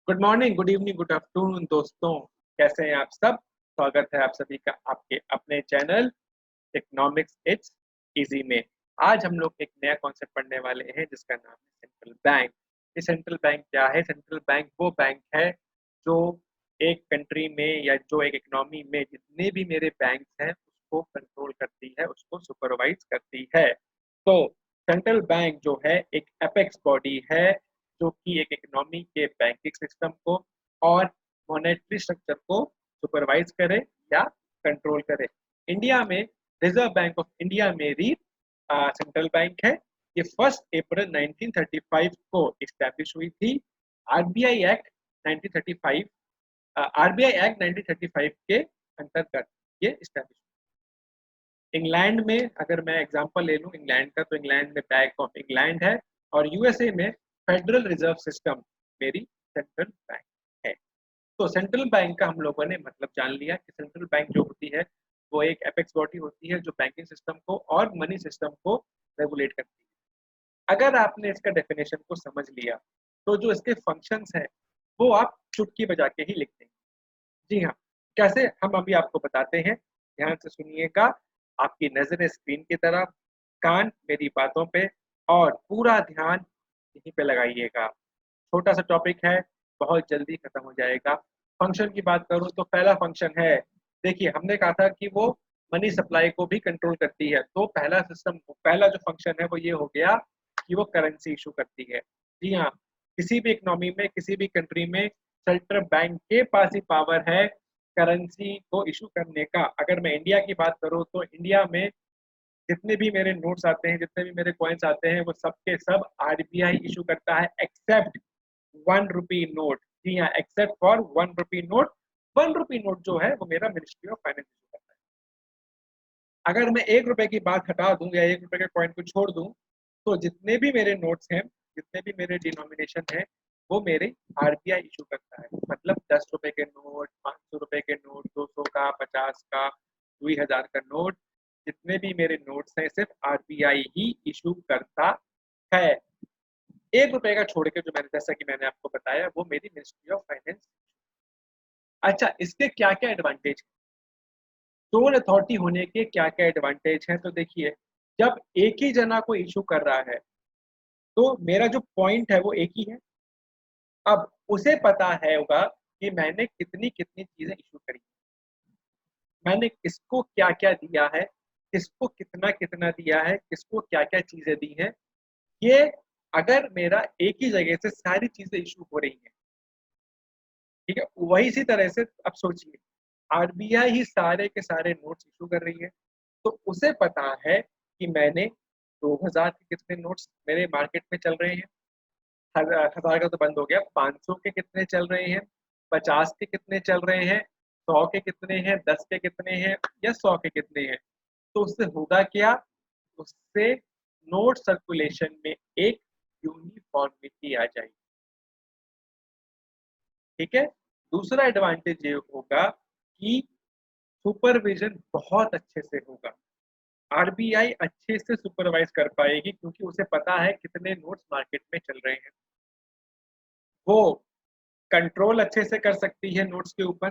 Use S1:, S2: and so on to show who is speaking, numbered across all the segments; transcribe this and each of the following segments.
S1: Good morning, good evening, good afternoon दोस्तों। कैसे हैं आप सब? स्वागत है आप सभी का आपके अपने चैनल इकोनॉमिक्स इट्स इजी में। आज हम लोग एक नया कॉन्सेप्ट पढ़ने वाले हैं जिसका नाम है सेंट्रल बैंक। ये सेंट्रल बैंक क्या है? सेंट्रल बैंक वो बैंक है जो एक कंट्री में या जो एक इकोनॉमी में जितने भी मेरे बैंक्स हैं उसको कंट्रोल करती है, उसको सुपरवाइज करती है। तो सेंट्रल बैंक जो है एक एपेक्स बॉडी है जो कि एक इकोनॉमी के बैंकिंग सिस्टम को और मॉनेटरी स्ट्रक्चर को सुपरवाइज करे या कंट्रोल करे। इंडिया में रिजर्व बैंक ऑफ इंडिया मेरी सेंट्रल बैंक है। ये 1 अप्रैल 1935 को इस्टेब्लिश हुई थी। आरबीआई एक्ट 1935 आरबीआई एक्ट 1935 के अंतर्गत ये इस्टेब्लिश। इंग्लैंड में अगर मैं एग्जांपल ले लूं इंग्लैंड का, तो इंग्लैंड में बैंक ऑफ इंग्लैंड है और यूएसए में फेडरल रिजर्व सिस्टम मेरी सेंट्रल बैंक है। तो सेंट्रल बैंक का हम लोगों ने मतलब जान लिया कि सेंट्रल बैंक जो होती है वो एक एपेक्स बॉडी होती है जो बैंकिंग सिस्टम को और मनी सिस्टम को रेगुलेट करती है। अगर आपने इसका डेफिनेशन को समझ लिया तो जो इसके फंक्शंस हैं वो आप चुटकी बजा के ही लिख देंगे। जी हाँ, कैसे हम अभी आपको बताते हैं। ध्यान से सुनिएगा, आपकी नजरें स्क्रीन की तरफ, कान मेरी बातों पे और पूरा ध्यान यहीं पे लगाइएगा। छोटा सा टॉपिक है, बहुत जल्दी खत्म हो जाएगा। फंक्शन की बात करूं तो पहला फंक्शन है, देखिए हमने कहा था कि वो मनी सप्लाई को भी कंट्रोल करती है। तो पहला जो फंक्शन है वो ये हो गया कि वो करेंसी इशू करती है। जी हाँ, किसी भी इकोनॉमी में किसी भी कंट्री में सेंट्रल बैंक के पास ही पावर है करेंसी को इशू करने का। अगर मैं इंडिया की बात करूं तो इंडिया में जितने भी मेरे नोट्स आते हैं, जितने भी मेरे कॉइन्स आते हैं, वो सब के सब आरबीआई इशू करता है एक्सेप्ट 1 रुपी नोट। जी हाँ, except for 1 rupee note. 1 rupee note जो है वो मेरा मिनिस्ट्री ऑफ फाइनेंस इशू करता है। अगर मैं 1 रुपए की बात हटा दूं या 1 रुपए के कॉइन को छोड़ दूं तो जितने भी मेरे नोट्स हैं, जितने भी मेरे डिनोमिनेशन है, वो मेरे आरबीआई इशू करता है। मतलब 10 रुपए के नोट, 500 रुपए के नोट, 200 का, 50 का, 2000 का नोट, जितने भी मेरे नोट्स हैं सिर्फ आरबीआई ही इशू करता है। 1 रुपए का छोड़ के जो मैंने जैसा कि मैंने आपको बताया वो मेरी मिनिस्ट्री ऑफ फाइनेंस। अच्छा, इसके क्या क्या एडवांटेज, सोल अथॉरिटी होने के क्या क्या एडवांटेज हैं? तो देखिए, जब एक ही जना को इशू कर रहा है तो मेरा जो पॉइंट है वो एक ही है। अब उसे पता है होगा कि मैंने कितनी कितनी चीजें इशू करी, मैंने किसको क्या क्या दिया है, किसको कितना कितना दिया है, किसको क्या क्या चीजें दी हैं। ये अगर मेरा एक ही जगह से सारी चीजें इशू हो रही हैं, ठीक है, वही इसी तरह से अब सोचिए आरबीआई ही सारे के सारे नोट्स इशू कर रही है। तो उसे पता है कि मैंने 2000 के कितने नोट्स मेरे मार्केट में चल रहे हैं, 1000 का तो बंद हो गया, 500 के कितने चल रहे हैं, 50 के कितने चल रहे हैं, 100 के कितने हैं, 10 के कितने हैं या 100 के कितने हैं। तो उससे होगा क्या, उससे नोट सर्कुलेशन में एक यूनिफॉर्मिटी आ जाएगी। ठीक है। दूसरा एडवांटेज ये होगा कि सुपरविजन बहुत अच्छे से होगा। आरबीआई अच्छे से सुपरवाइज कर पाएगी क्योंकि उसे पता है कितने नोट्स मार्केट में चल रहे हैं। वो कंट्रोल अच्छे से कर सकती है नोट्स के ऊपर।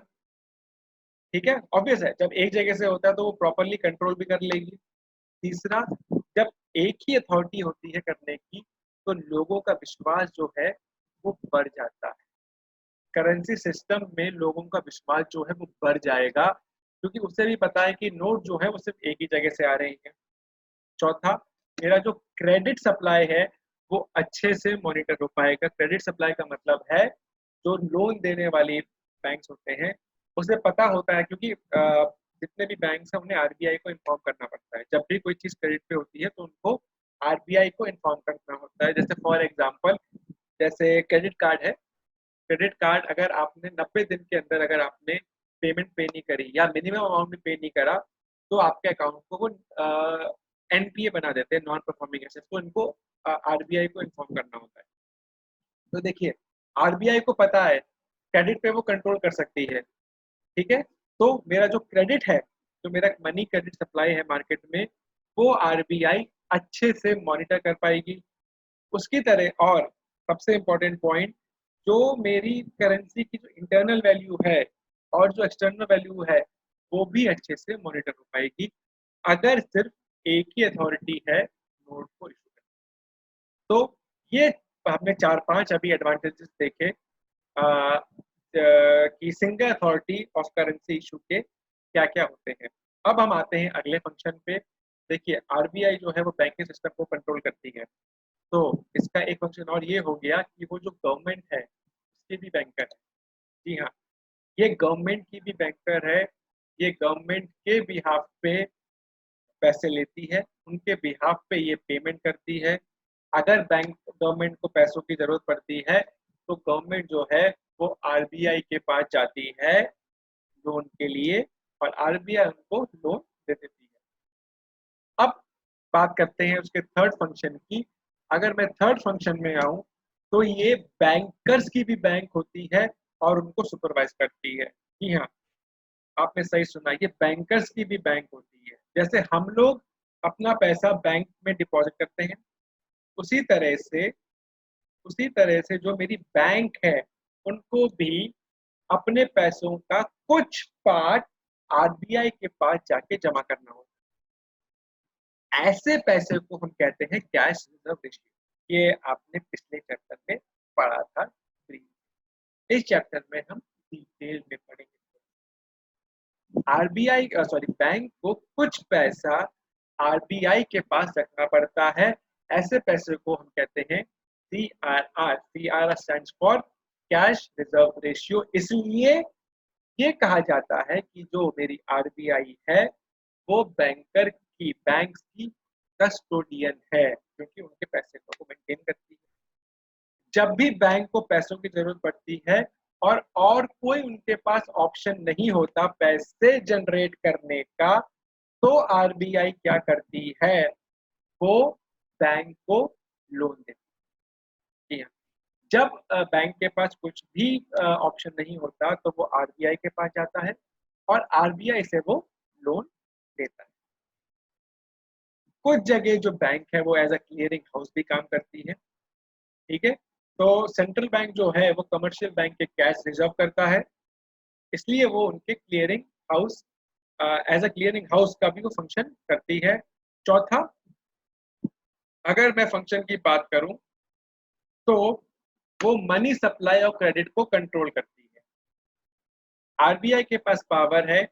S1: ठीक है, ऑब्वियस है, जब एक जगह से होता है तो वो प्रॉपरली कंट्रोल भी कर लेगी। तीसरा, जब एक ही अथॉरिटी होती है करने की तो लोगों का विश्वास जो है वो बढ़ जाता है। करेंसी सिस्टम में लोगों का विश्वास जो है वो बढ़ जाएगा क्योंकि उसे भी पता है कि नोट जो है वो सिर्फ एक ही जगह से आ रहे हैं। चौथा, मेरा जो क्रेडिट सप्लाई है वो अच्छे से मॉनिटर हो पाएगा। क्रेडिट सप्लाई का मतलब है जो लोन देने वाली बैंक्स होते हैं उसे पता होता है क्योंकि जितने भी बैंक्स हैं उन्हें आरबीआई को इन्फॉर्म करना पड़ता है। जब भी कोई चीज क्रेडिट पे होती है तो उनको आरबीआई को इन्फॉर्म करना होता है। जैसे फॉर एग्जाम्पल, जैसे क्रेडिट कार्ड है। क्रेडिट कार्ड अगर आपने 90 दिन के अंदर अगर आपने पेमेंट पे नहीं करी या मिनिमम अमाउंट में पे नहीं करा तो आपके अकाउंट को वो एनपीए बना देते हैं, नॉन परफॉर्मिंग एसेट्स। तो इनको आरबीआई को इन्फॉर्म करना होता है। तो देखिए, आरबीआई को पता है क्रेडिट पे वो कंट्रोल कर सकती है। ठीक है, तो मेरा जो क्रेडिट है, जो मेरा मनी क्रेडिट सप्लाई है मार्केट में, वो आरबीआई अच्छे से मॉनिटर कर पाएगी। उसकी तरह और सबसे इम्पोर्टेंट पॉइंट, जो मेरी करेंसी की जो इंटरनल वैल्यू है और जो एक्सटर्नल वैल्यू है वो भी अच्छे से मॉनिटर हो पाएगी अगर सिर्फ एक ही अथॉरिटी है नोट को इशू करने। तो ये हमने 4-5 अभी एडवांटेजेस देखे कि single authority of currency issue के क्या-क्या होते हैं। अब हम आते हैं अगले फंक्शन पे। देखिए आरबीआई जो है वो बैंकिंग सिस्टम को कंट्रोल करती है। तो इसका एक फंक्शन और ये हो गया कि वो जो गवर्नमेंट है उसके भी बैंकर है। जी हाँ, ये गवर्नमेंट की भी बैंकर है। ये गवर्नमेंट के बिहाफ पे पैसे लेती है, उनके बिहाफ पे ये पेमेंट करती है। अगर बैंक गवर्नमेंट को पैसों की ज़रूरत पड़ती है, तो गवर्नमेंट जो है वो आरबीआई के पास जाती है लोन के लिए और आरबीआई उनको लोन दे देती है। अब बात करते हैं उसके थर्ड फंक्शन की। अगर मैं थर्ड फंक्शन में आऊँ, तो ये बैंकर्स की भी बैंक होती है और उनको सुपरवाइज़ करती है। जी हाँ, आपने सही सुना, ये बैंकर्स की भी बैंक होती है। जैसे हम लोग अपना पैसा बैंक में डिपॉजिट करते हैं, उसी तरह से उसी तरह से जो मेरी बैंक है, उनको भी अपने पैसों का कुछ पार्ट आरबीआई के पास जाके जमा करना होता है। ऐसे पैसे को हम कहते हैं कैश रिजर्व रेशियो। ये आपने पिछले चैप्टर में पढ़ा था। इस चैप्टर में हम डिटेल में पढ़ेंगे। आरबीआई सॉरी बैंक को कुछ पैसा आरबीआई के पास रखना पड़ता है। ऐसे पैसे को हम कहते हैं CRR. CRR stands for cash reserve ratio. इसलिए ये कहा जाता है कि जो मेरी आरबीआई है वो बैंक की कस्टोडियन है क्योंकि उनके पैसे को वो मेंटेन करती है। जब भी बैंक को पैसों की जरूरत पड़ती है और कोई उनके पास ऑप्शन नहीं होता पैसे जनरेट करने का, तो आरबीआई क्या करती है, वो बैंक को लोन देती है। जब बैंक के पास कुछ भी ऑप्शन नहीं होता तो वो आरबीआई के पास जाता है और आरबीआई से वो लोन लेता है। कुछ जगह जो बैंक है वो एज अ क्लियरिंग हाउस भी काम करती है। ठीक है, तो सेंट्रल बैंक जो है वो कमर्शियल बैंक के कैश रिजर्व करता है, इसलिए वो उनके clearing house as a clearing house का भी वो फंक्शन करती है। चौथा, अगर मैं फंक्शन की बात करूं तो वो मनी सप्लाई और क्रेडिट को कंट्रोल करती है। आरबीआई के पास पावर है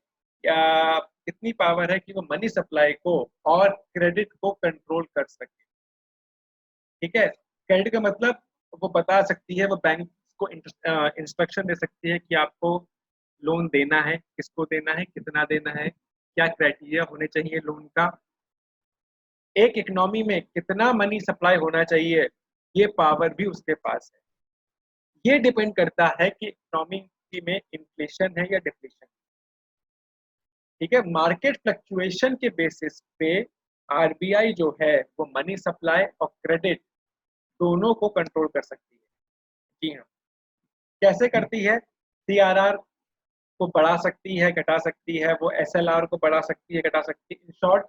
S1: या कितनी पावर है कि वो मनी सप्लाई को और क्रेडिट को कंट्रोल कर सके। ठीक है, क्रेडिट का मतलब वो बता सकती है, वो बैंक को इंस्ट्रक्शन दे सकती है कि आपको लोन देना है, किसको देना है, कितना देना है, क्या क्राइटेरिया होने चाहिए लोन का, एक इकोनॉमी में कितना मनी सप्लाई होना चाहिए, ये पावर भी उसके पास है। ये डिपेंड करता है कि इकोनॉमी में इन्फ्लेशन है या डिफ्लेशन। ठीक है, मार्केट फ्लक्चुएशन के बेसिस पे आरबीआई जो है वो मनी सप्लाई और क्रेडिट दोनों को कंट्रोल कर सकती है। जी हाँ, कैसे करती है? सीआरआर को बढ़ा सकती है, घटा सकती है, वो एसएलआर को बढ़ा सकती है, घटा सकती है। In short,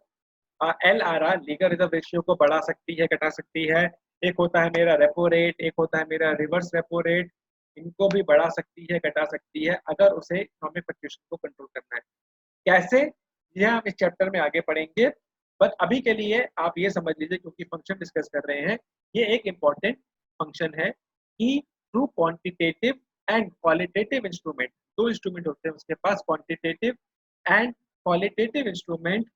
S1: LRR legal reserve ratio को बढ़ा सकती है, घटा सकती है। एक होता है मेरा रेपो रेट, एक होता है मेरा रिवर्स रेपो रेट। इनको भी बढ़ा सकती है, घटा सकती है अगर उसे इकोनॉमिक फ्लक्चुएशन को कंट्रोल करना है। कैसे, यह हम इस चैप्टर में आगे पढ़ेंगे। बट अभी के लिए आप ये समझ लीजिए, क्योंकि फंक्शन डिस्कस कर रहे हैं, ये एक इम्पॉर्टेंट फंक्शन है कि through quantitative and qualitative instrument, दो इंस्ट्रूमेंट होते हैं उसके पास, क्वांटिटेटिव एंड क्वालिटेटिव इंस्ट्रूमेंट,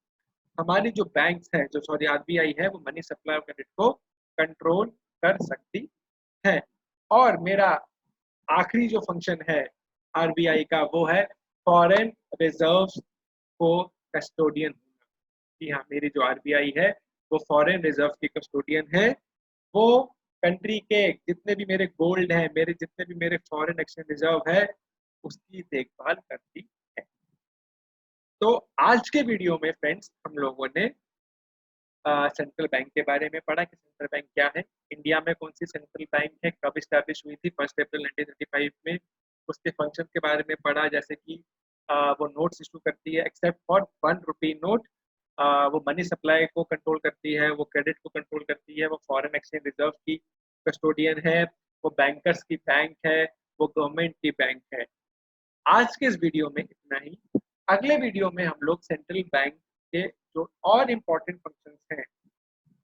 S1: हमारी जो बैंक्स हैं, जो सॉरी आरबीआई है, वो मनी सप्लाई और क्रेडिट को कंट्रोल कर सकती है। और मेरा आखिरी जो फंक्शन है आरबीआई का वो है फॉरेन रिजर्व्स को कस्टोडियन होना। जी हाँ, मेरी जो आरबीआई है वो फॉरेन रिजर्व की कस्टोडियन है। वो कंट्री के जितने भी मेरे गोल्ड है, मेरे जितने भी मेरे फॉरेन एक्सचेंज रिजर्व है, उसकी देखभाल करती है। तो आज के वीडियो में फ्रेंड्स हम लोगों ने सेंट्रल बैंक के बारे में पढ़ा कि सेंट्रल बैंक क्या है, इंडिया में कौन सी सेंट्रल बैंक है, कब स्टैब्लिश हुई थी, 1 अप्रैल 1935 में। उसके फंक्शन के बारे में पढ़ा, जैसे कि वो नोट्स इशू करती है एक्सेप्ट फॉर 1 रुपी नोट। वो मनी सप्लाई को कंट्रोल करती है, वो क्रेडिट को कंट्रोल करती है, वो फॉरेन एक्सचेंज रिजर्व की कस्टोडियन है, वो बैंकर्स की बैंक है, वो गवर्नमेंट की बैंक है। आज के इस वीडियो में इतना ही। अगले वीडियो में हम लोग सेंट्रल बैंक के जो और इम्पोर्टेंट फंक्शंस हैं,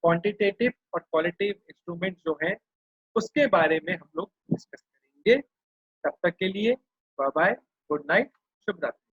S1: क्वांटिटेटिव और क्वालिटेटिव इंस्ट्रूमेंट जो हैं, उसके बारे में हम लोग डिस्कस करेंगे। तब तक के लिए बाय बाय, गुड नाइट, शुभ रात्रि।